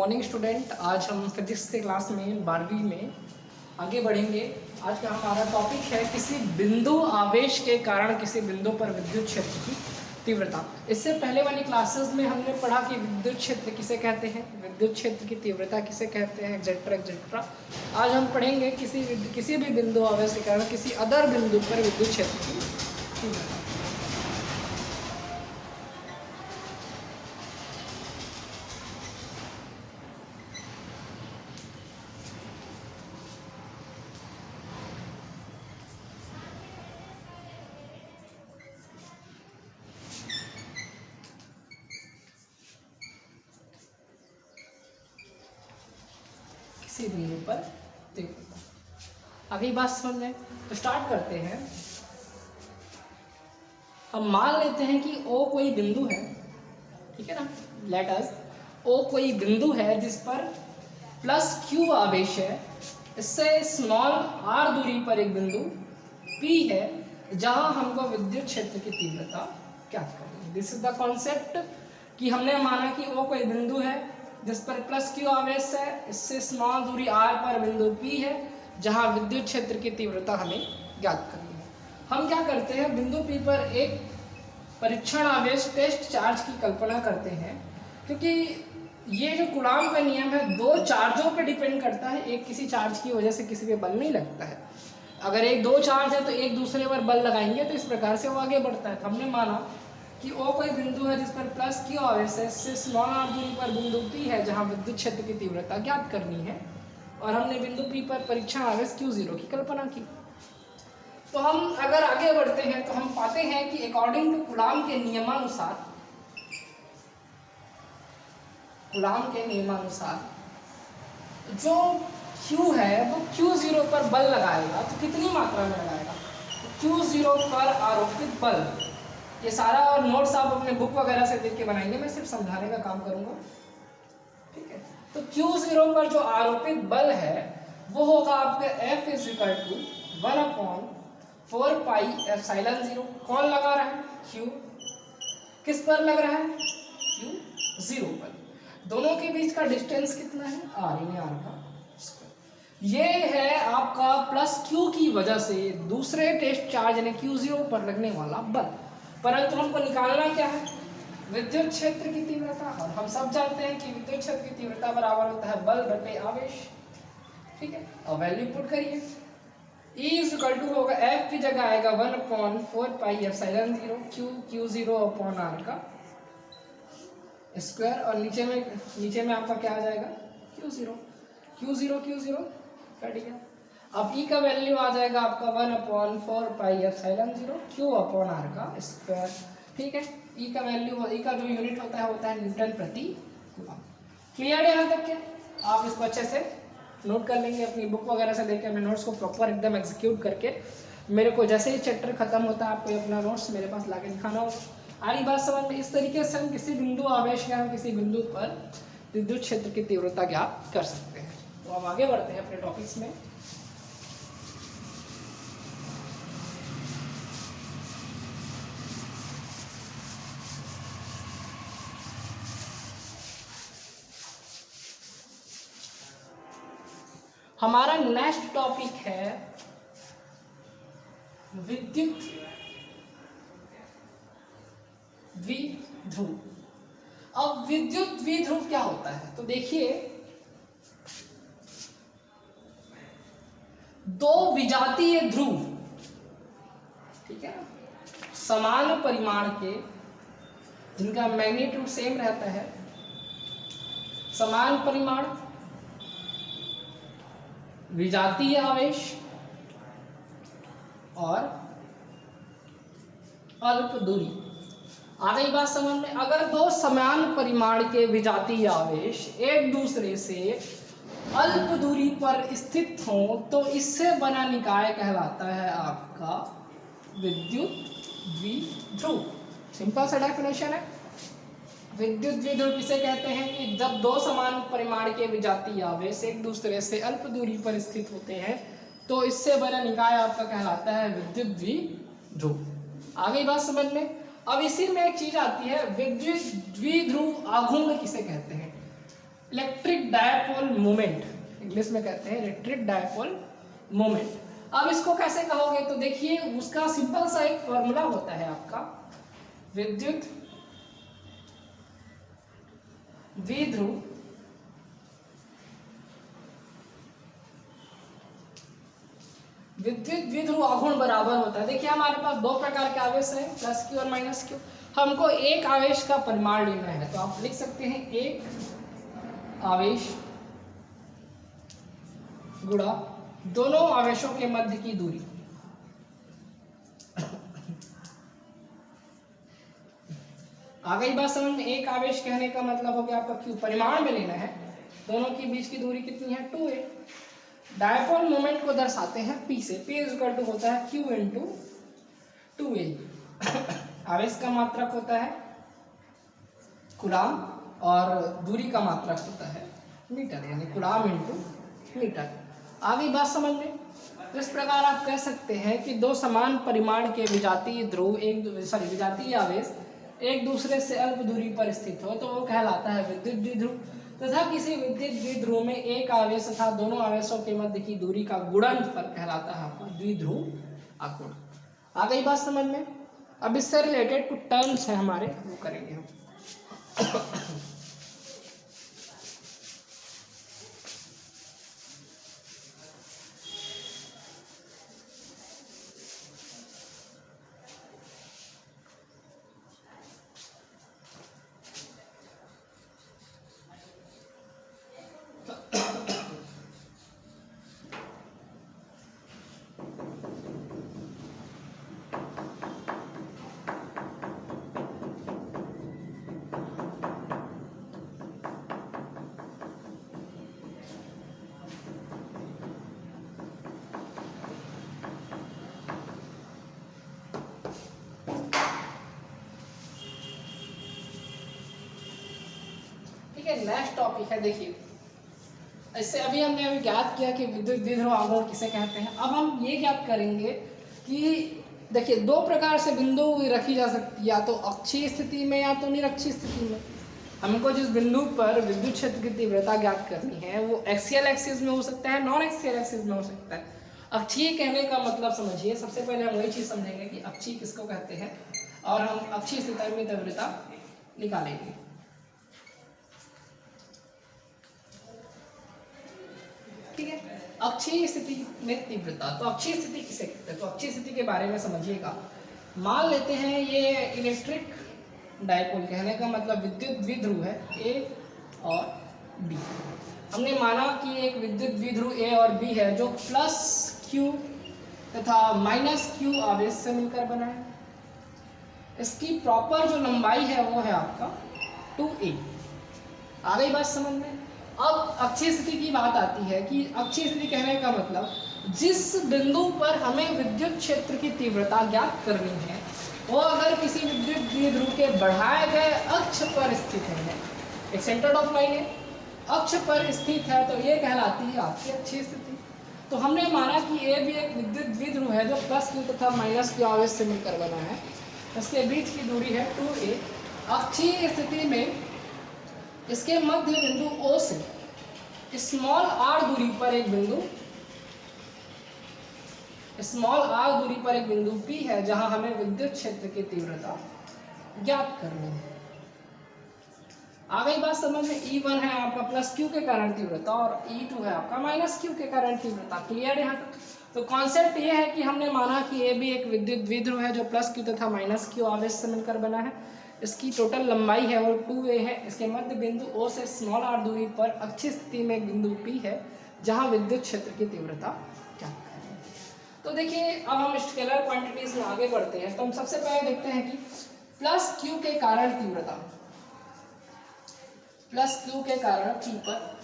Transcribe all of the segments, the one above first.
Morning student. आज हम physics के क्लास में 12वीं में आगे बढ़ेंगे। आज का हमारा टॉपिक है किसी बिंदु आवेश के कारण किसी बिंदु पर विद्युत क्षेत्र की तीव्रता। इससे पहले वाली क्लासेस में हमने पढ़ा कि विद्युत क्षेत्र किसे कहते हैं, विद्युत क्षेत्र की तीव्रता किसे कहते हैं, एक्सेट्रा एक्सेट्रा। आज हम पढ़ेंगे किसी भी बिंदु आवेश के कारण किसी अदर बिंदु पर विद्युत क्षेत्र की तीव्रता। किसी बिंदु पर तीव्रता। अगली बात समझ लें तो स्टार्ट करते हैं। हम मान लेते हैं कि O कोई बिंदु है, ठीक है ना। लेट अस O कोई बिंदु है जिस पर प्लस Q आवेश है। इससे स्मॉल r दूरी पर एक बिंदु P है जहां हमको विद्युत क्षेत्र की तीव्रता ज्ञात करनी है। दिस इज द कॉन्सेप्ट कि हमने माना कि O कोई बिंदु है जिस पर प्लस Q आवेश है। इससे स्मॉल दूरी r पर बिंदु P है जहां विद्युत क्षेत्र की तीव्रता हमें ज्ञात करनी है। हम क्या करते हैं, बिंदु P पर एक परीक्षण आवेश टेस्ट चार्ज की कल्पना करते हैं, क्योंकि ये जो कूलाम का नियम है दो चार्जों पे डिपेंड करता है। एक किसी चार्ज की वजह से किसी पे बल नहीं लगता है। अगर एक दो चार्ज है तो एक दूसरे पर बल लगाएंगे तो इस प्रकार से वो आगे बढ़ता है। तो हमने माना कि O कोई बिंदु है जिस पर प्लस Q आवेश है। इससे स्मॉल r दूरी पर बिंदु P है जहां विद्युत क्षेत्र की तीव्रता ज्ञात करनी है, और हमने बिंदु P पर परीक्षण आवेश Q0 की कल्पना की। तो हम अगर आगे बढ़ते हैं तो हम पाते हैं कि अकॉर्डिंग टू कूलाम के नियमानुसार जो Q है वो Q0 पर बल लगाएगा। तो कितनी मात्रा में लगाएगा? Q0 पर आरोपित बल, ये सारा नोट्स आप अपने बुक वगैरह से देख के बनाएंगे, मैं सिर्फ समझाने का काम करूंगा, ठीक है। तो Q0 पर जो आरोपित बल है वो होगा आपका F = 1/4 पाई एप्सिलॉन 0। कौन लगा रहा है? Q। किस पर लग रहा है? Q0 पर। दोनों के बीच का डिस्टेंस कितना है? R, यानी R का स्क्वायर। ये है आपका प्लस Q की वजह से दूसरे टेस्ट चार्ज यानी Q0 पर लगने वाला बल। परंतु हमको निकालना क्या है? विद्युत क्षेत्र की तीव्रता। और हम सब जानते हैं कि विद्युत क्षेत्र की तीव्रता बराबर होता है बल बटे आवेश, ठीक है। और वैल्यू पुट करिए। E होगा F की जगह आएगा 1/4 pi epsilon 0 Q0 upon R का स्क्वायर, और नीचे में आपका क्या आ जाएगा? Q0 कट गया। अब E का वैल्यू आ जाएगा आपका 1/4 pi epsilon 0 Q upon R का स्क्वायर, ठीक है। E का वैल्यू, E का जो यूनिट होता है न्यूटन प्रति कूलम। क्लियर है यहाँ तक के? आप इसको अच्छे से नोट कर लेंगे अपनी बुक वगैरह से लेकर। अपने नोट्स को प्रॉपर एकदम एग्जीक्यूट करके मेरे को जैसे ही चैप्टर खत्म होता है आपको अपना नोट्स मेरे पास लाके दिखाना होगा। आरी बात समझ में? इस तरीके से हम किसी बिंदु आवेश या किसी बिंदु पर विद्युत क्षेत्र की तीव्रता ज्ञात कर सकते हैं। तो अब आगे बढ़ते हैं अपने टॉपिक्स में। हमारा नेक्स्ट टॉपिक है विद्युत द्विध्रुव। अब विद्युत द्विध्रुव क्या होता है? तो देखिए, दो विजातीय ध्रुव, ठीक है, समान परिमाण के, जिनका मैग्नीट्यूड सेम रहता है, समान परिमाण, विजातीय आवेश और अल्प दूरी। आ गई बात समझ में? अगर दो समान परिमाण के विजातीय आवेश एक दूसरे से अल्प दूरी पर स्थित हो तो इससे बना निकाय कहलाता है आपका विद्युत द्विध्रुव। सिंपल सा डेफिनेशन है। विद्युत द्विध्रुव किसे कहते हैं? कि जब दो समान परिमाण के विजातीय आवेश एक दूसरे से अल्प दूरी पर स्थित होते हैं तो इससे बना निकाय आपका कहलाता है विद्युत द्विध्रुव। आ गई बात समझ में? अब इसी में एक चीज आती है, विद्युत द्विध्रुव आघूर्ण किसे कहते हैं? इलेक्ट्रिक डायपोल मोमेंट, इंग्लिश में कहते हैं इलेक्ट्रिक डायपोल मोमेंट। अब इसको कैसे कहोगे, तो देखिए उसका सिंपल सा एक फॉर्मूला होता है आपका, विद्युत द्विध्रुव आघूर्ण बराबर होता है। देखिए हमारे पास दो प्रकार के आवेश हैं, प्लस क्यू और माइनस क्यू। हमको एक आवेश का परिमाण लेना है, तो आप लिख सकते हैं एक आवेश गुणा दोनों आवेशों के मध्य की दूरी। आ गई बात समझ में। एक आवेश कहने का मतलब हो गया आपका क्यू, परिमाण में लेना है, दोनों के बीच की दूरी कितनी है 2a। डायपोल मोमेंट को दर्शाते हैं p से, p इक्वल टू होता है q इंटू 2a। आवेश का मात्रक होता है कूलाम और दूरी का मात्रक होता है मीटर, यानी कूलाम इंटू मीटर। आगे बात समझ में। इस प्रकार आप कह सकते हैं कि दो समान परिमाण के विजातीय ध्रुव विजातीय आवेश एक दूसरे से अल्प दूरी पर स्थित हो तो वो कहलाता है विद्युत द्विध्रुव। तथा किसी विद्युत द्विध्रुव में एक आवेश तथा दोनों आवेशों के मध्य की दूरी का गुणनफल कहलाता है आपका द्विध्रुव आघूर्ण। आ गई बात समझ में। अब इससे रिलेटेड कुछ टर्म्स हैं हमारे, वो करेंगे हम। नेक्स्ट टॉपिक है, देखिए इससे अभी हमने ज्ञात किया कि विद्युत द्विध्रुव आघूर्ण किसे कहते हैं। अब हम ये ज्ञात करेंगे कि देखिए दो प्रकार से बिंदु रखी जा सकती है, या तो अक्षीय स्थिति में या तो निरक्षीय स्थिति में। हमको जिस बिंदु पर विद्युत क्षेत्र की तीव्रता ज्ञात करनी है वो एक्सियल एक्सिस में हो सकता है, नॉन एक्सियल एक्सिस में हो सकता है। अक्षीय कहने का मतलब समझिए, सबसे पहले हम वही चीज़ समझेंगे कि अक्षीय किसको कहते हैं और हम अक्षीय स्थिति में तीव्रता निकालेंगे। ठीक है, अक्षीय स्थिति में तीव्रता, तो अक्षीय स्थिति किसे कहते हैं, तो अक्षीय स्थिति के बारे में समझिएगा। मान लेते हैं ये इलेक्ट्रिक डायपोल, कहने का मतलब विद्युत द्विध्रुव है ए और बी। हमने माना कि एक विद्युत द्विध्रुव ए और बी है जो प्लस क्यू तथा माइनस क्यू आवेश से मिलकर बना है। इसकी प्रॉपर जो लंबाई है वो है आपका 2a। आ गई बात समझ में। अब अक्षीय स्थिति की बात आती है कि अक्षीय स्थिति कहने का मतलब जिस बिंदु पर हमें विद्युत क्षेत्र की तीव्रता ज्ञात करनी है वो अगर किसी विद्युत द्विध्रुव के बढ़ाए गए अक्ष पर स्थित है, एक सेंटर ऑफ लाइन है, अक्ष पर स्थित है, तो ये कहलाती है आपकी अक्षीय स्थिति। तो हमने माना कि ये भी एक विद्युत द्विध्रुव है जो प्लस क्यू तथा माइनस क्यू आवेश से मिलकर बना है। इसके बीच की दूरी है 2a। अक्षीय स्थिति में इसके मध्य बिंदु O से स्मॉल r दूरी पर एक बिंदु P है जहां हमें विद्युत क्षेत्र की तीव्रता ज्ञात करनी है। आ गई बात समझ में। E1 है आपका प्लस Q के कारण तीव्रता और E2 है आपका माइनस Q के कारण तीव्रता। क्लियर यहाँ तक। तो कॉन्सेप्ट ये है कि हमने माना कि ये भी एक विद्युत द्विध्रुव है जो प्लस Q तथा माइनस Q आवेश से मिलकर बना है। इसकी टोटल लंबाई है वो 2a है। इसके मध्य बिंदु O से स्मॉल r दूरी पर अक्षीय स्थिति में एक बिंदु P है जहां विद्युत क्षेत्र की तीव्रता ज्ञात करें। तो देखिए अब हम स्केलर क्वांटिटीज में आगे बढ़ते हैं। तो हम सबसे पहले देखते हैं कि प्लस Q के कारण तीव्रता, प्लस Q के कारण P पर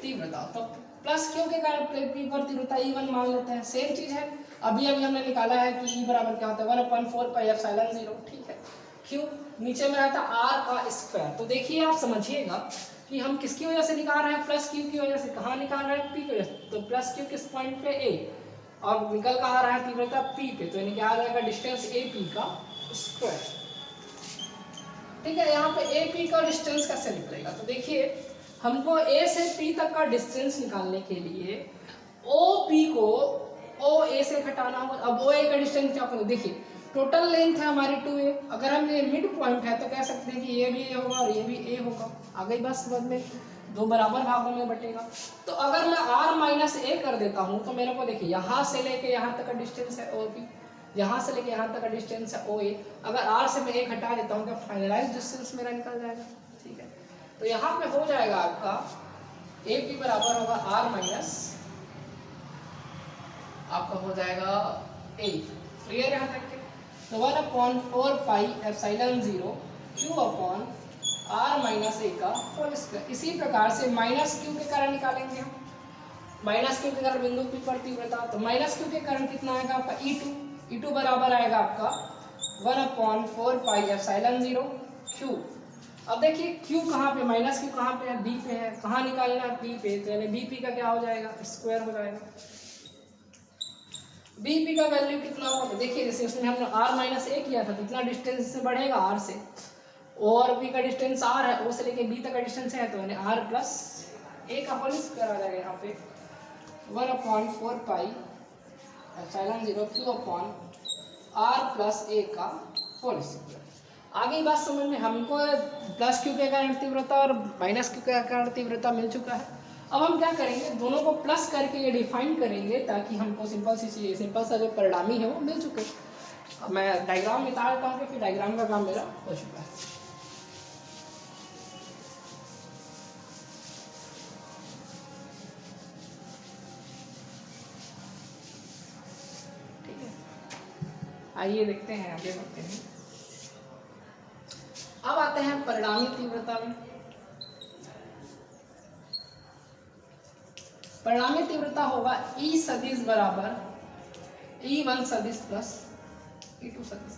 तीव्रता, तो प्लस Q के कारण P पर तीव्रता E1 मान लेते हैं। सेम चीज है, अभी हमने निकाला है कि E बराबर क्या होता है 1/4 पाई एप्सिलॉन 0। ठीक है, Q नीचे में रहता R का स्क्वायर। तो देखिए आप समझिएगा कि हम किसकी वजह से निकाल रहे हैं, प्लस Q की वजह से। कहाँ निकाल रहे हैं, P की वजह से। तो प्लस Q किस पॉइंट पे A और निकल कहाँ रहा है तीव्रता P पे, तो यानी क्या आ जाएगा डिस्टेंस AP का स्क्वायर। ठीक है। यहाँ पे ए पी का डिस्टेंस कैसे निकलेगा, तो देखिए हमको ए से पी तक का डिस्टेंस निकालने के लिए ओ पी को ओ ए से घटाना होगा। अब ओ ए का डिस्टेंस क्या होगा, देखिए टोटल लेंथ है हमारी 2a, अगर हम ये मिड पॉइंट है तो कह सकते हैं कि ये भी ए होगा और ये भी ए होगा। आ गई बात समझ में, दो बराबर भागों में बटेगा। तो अगर मैं r माइनस ए कर देता हूँ तो मेरे को देखिए यहाँ से लेके यहाँ तक का डिस्टेंस है ओ पी, यहाँ से लेके यहाँ तक का डिस्टेंस है ओ ए। अगर r से मैं ए घटा देता हूँ तो फाइनलाइज डिस्टेंस मेरा निकल जाएगा। ठीक है, तो यहाँ पे हो जाएगा आपका ए पी बराबर होगा r माइनस आपका हो जाएगा ए। क्लियर यहाँ तक के, तो 1/4 pi epsilon 0 q upon r minus a का होल स्क्वायर। इसी प्रकार से माइनस क्यू के कारण निकालेंगे हम, माइनस क्यू के कारण बिंदु पी पर तीव्रता, तो माइनस क्यू के कारण कितना आएगा आपका E2, E2 बराबर आएगा आपका 1/4 पाई एप्सिलॉन 0 क्यू। अब देखिए क्यू कहाँ पे, माइनस क्यू कहाँ पे है, बी पे है, कहाँ निकालना है बी पे, तो यानी बी पी का क्या हो जाएगा स्क्वायर हो जाएगा। बी पी का वैल्यू कितना होगा, तो देखिए जैसे उसमें हमने r माइनस ए किया था तो इतना डिस्टेंस से बढ़ेगा r से, और बी का डिस्टेंस r है, ओ से लेके बी तक का डिस्टेंस है, तो यानी r प्लस ए का होल स्क्वायर आ जाएगा यहाँ पे 1/4 pi epsilon 0 q upon r plus a का होल स्क्वायर। आगे बात समझ में, हमको प्लस क्यू के कारण तीव्रता और माइनस क्यू के कारण तीव्रता मिल चुका है। अब हम क्या करेंगे, दोनों को प्लस करके ये डिफाइन करेंगे ताकि हमको सिंपल सा जो परिणामी है वो मिल चुके। अब मैं डायग्राम निकाल देता हूँ कि डायग्राम का काम मेरा हो चुका है। ठीक है, आइए देखते हैं, आगे बढ़ते हैं। अब आते हैं परिणामी तीव्रता में। परिणामी तीव्रता होगा E सदिश बराबर E1 सदिश प्लस E2 सदिश।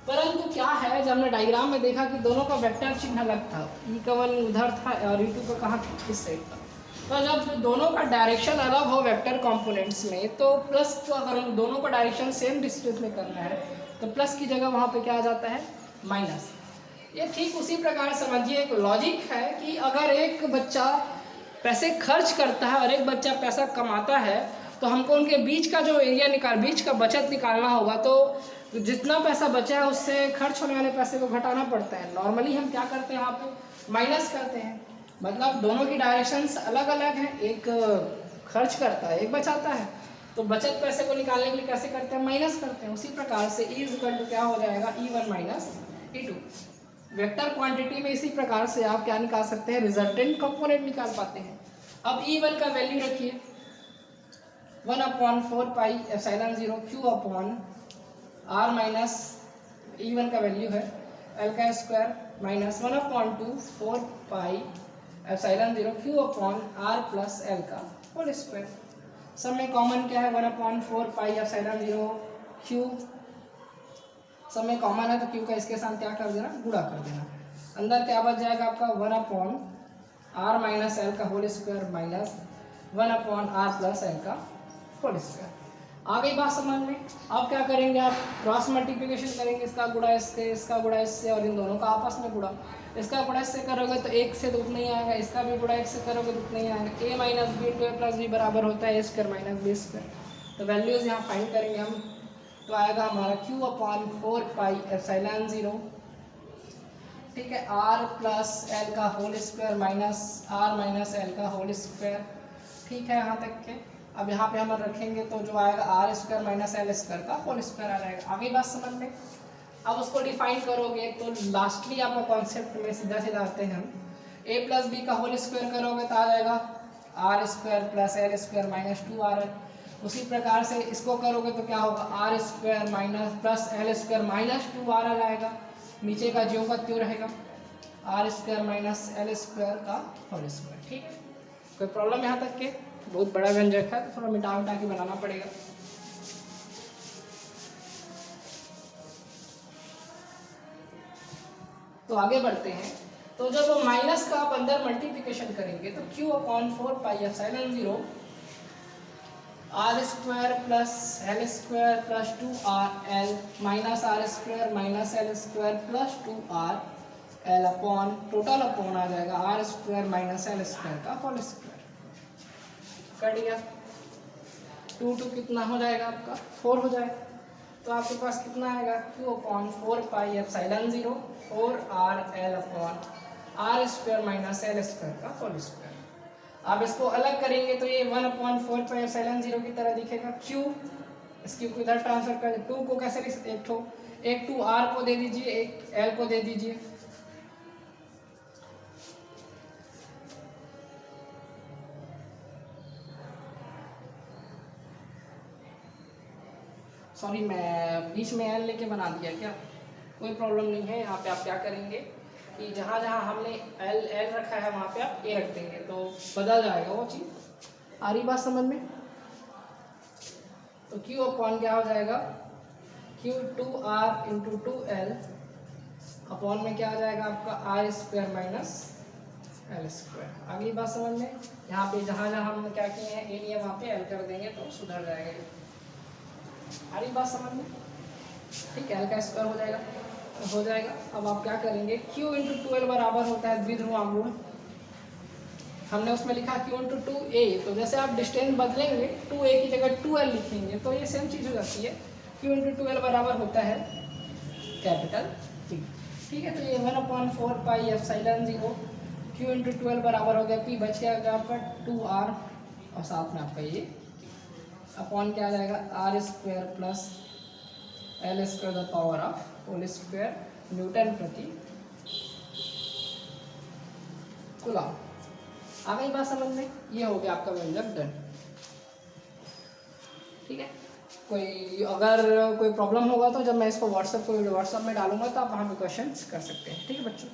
परंतु क्या है, जब हमने डायग्राम में देखा कि दोनों का वेक्टर चिन्ह अलग था, E का 1 उधर था और E2 का कहाँ इस साइड था, तो जब दोनों का डायरेक्शन अलग हो वेक्टर कंपोनेंट्स में, तो प्लस को अगर हम दोनों का डायरेक्शन सेम डिस्टेंस में करना है तो प्लस की जगह वहाँ पे क्या आ जाता है माइनस। ये ठीक उसी प्रकार समझिए, एक लॉजिक है कि अगर एक बच्चा पैसे खर्च करता है और एक बच्चा पैसा कमाता है, तो हमको उनके बीच का जो एरिया बीच का बचत निकालना होगा, तो जितना पैसा बचा है उससे खर्च होने वाले पैसे को घटाना पड़ता है। नॉर्मली हम क्या करते हैं, यहाँ पे माइनस करते हैं, मतलब दोनों की डायरेक्शंस अलग अलग हैं, एक खर्च करता है एक बचाता है, तो बचत पैसे को निकालने के लिए कैसे करते हैं, माइनस करते हैं। उसी प्रकार से E इक्वल टू क्या हो जाएगा E1 minus E2। Vector quantity में इसी प्रकार से आप क्या निकाल सकते हैं, रिजल्टेंट कंपोनेंट निकाल पाते हैं। अब E1 का वैल्यू रखिए 1/4 pi epsilon 0 q upon r minus E1 का वैल्यू है L का square minus 1/2 4 pi epsilon 0 q upon r plus L का होल स्क्वायर। सब में कॉमन क्या है 1/4 पाई एप्सिलॉन 0 क्यू, सब में कॉमन है तो क्यू का इसके साथ क्या कर देना, गुणा कर देना। अंदर क्या बच जाएगा आपका 1/r माइनस एल का whole square minus 1/r plus L का होल स्क्वायर। आ गई बात समझ में। अब क्या करेंगे, आप क्रॉस मल्टीप्लिकेशन करेंगे, इसका गुणा इससे, इसका गुणा इससे और इन दोनों का आपस में गुणा। इसका गुणा इससे करोगे तो एक से तो उतना ही आएगा, इसका भी गुणा एक से करोगे तो उतना ही आएगा। a minus B into A plus B बराबर होता है a square minus B square. तो वैल्यूज यहाँ फाइंड करेंगे हम, तो आएगा हमारा q अपॉन 4 पाई एप्सिलॉन 0, ठीक है, r प्लस एल का whole square minus r minus L का होल स्क्वायर। ठीक है, यहाँ तक के। अब यहाँ पे हम रखेंगे तो जो आएगा R square minus L square का होल स्क्वायर आ जाएगा। आगे बात समझ में। अब उसको डिफाइन करोगे तो लास्टली आपका कॉन्सेप्ट में सीधा सीधा आते हैं हम, a प्लस बी का होल स्क्वायर करोगे तो आ जाएगा are square plus L square minus 2r। उसी प्रकार से इसको करोगे तो क्या होगा R square minus plus L square minus 2r आ जाएगा, नीचे का ज्यों का त्यों रहेगा R square minus L square का होल स्क्वायर। ठीक है, कोई प्रॉब्लम यहाँ तक के? बहुत बड़ा व्यंजक है तो थोड़ा मिटा मिटा के बनाना पड़ेगा। तो आगे बढ़ते हैं। तो जब माइनस का आप अंदर मल्टीप्लिकेशन करेंगे तो q upon 4 pi epsilon 0 r square plus L square plus 2r l minus r square minus L square plus 2r l upon total upon आ जाएगा are square minus L square का whole square. Cut गया। 2 2 कितना हो जाएगा आपका 4 हो जाएगा। तो आपके पास कितना आएगा q upon 4 pi epsilon 0 4 R L upon R square minus L square का होल स्क्वायर। आप इसको अलग करेंगे तो ये 1 अपॉन 4 पाई एप्सिलॉन 0 की तरह दिखेगा। q इस q को इधर ट्रांसफर कर 2 को कैसे लिख सकते एक 2 r को दे दीजिए एक l को दे दीजिए। सॉरी मैं बीच में एल लेके बना दिया क्या, कोई प्रॉब्लम नहीं है। यहाँ पे आप क्या करेंगे कि जहाँ जहाँ हमने एल एल रखा है वहाँ पे आप ए रख देंगे तो बदल जाएगा वो चीज़। आ रही बात समझ में। तो क्यू अपॉन क्या हो जाएगा Q 2r into 2l upon में क्या आ जाएगा आपका R square minus L square. अगली बात समझ में। यहाँ पे जहाँ जहाँ हमने क्या किए हैं ए लिया वहाँ पे एल कर देंगे तो सुधर जाएगा। आ रही बात समझ में। ठीक है एल का स्क्वायर हो जाएगा। अब आप क्या करेंगे q इंटू 2l बराबर होता है द्विध्रुवांगुण। हमने उसमें लिखा q इंटू 2a तो जैसे आप डिस्टेंस बदलेंगे 2a की जगह 2l लिखेंगे तो ये सेम चीज़ हो जाती है। q इंटू 2l बराबर होता है कैपिटल P। ठीक है तो ये 1 upon 4 pi epsilon 0 q into 2l बराबर हो गया P बच गया आपका 2r और साथ में आपका ये अपॉन क्या आ जाएगा are square plus L square the power of whole square newton प्रति कूलम। आ गई बात समझ में। ये हो गया आपका व्यंजक डन। ठीक है कोई अगर कोई प्रॉब्लम होगा तो जब मैं इसको व्हाट्सएप में डालूंगा तो आप वहाँ पे क्वेश्चन कर सकते हैं। ठीक है बच्चों।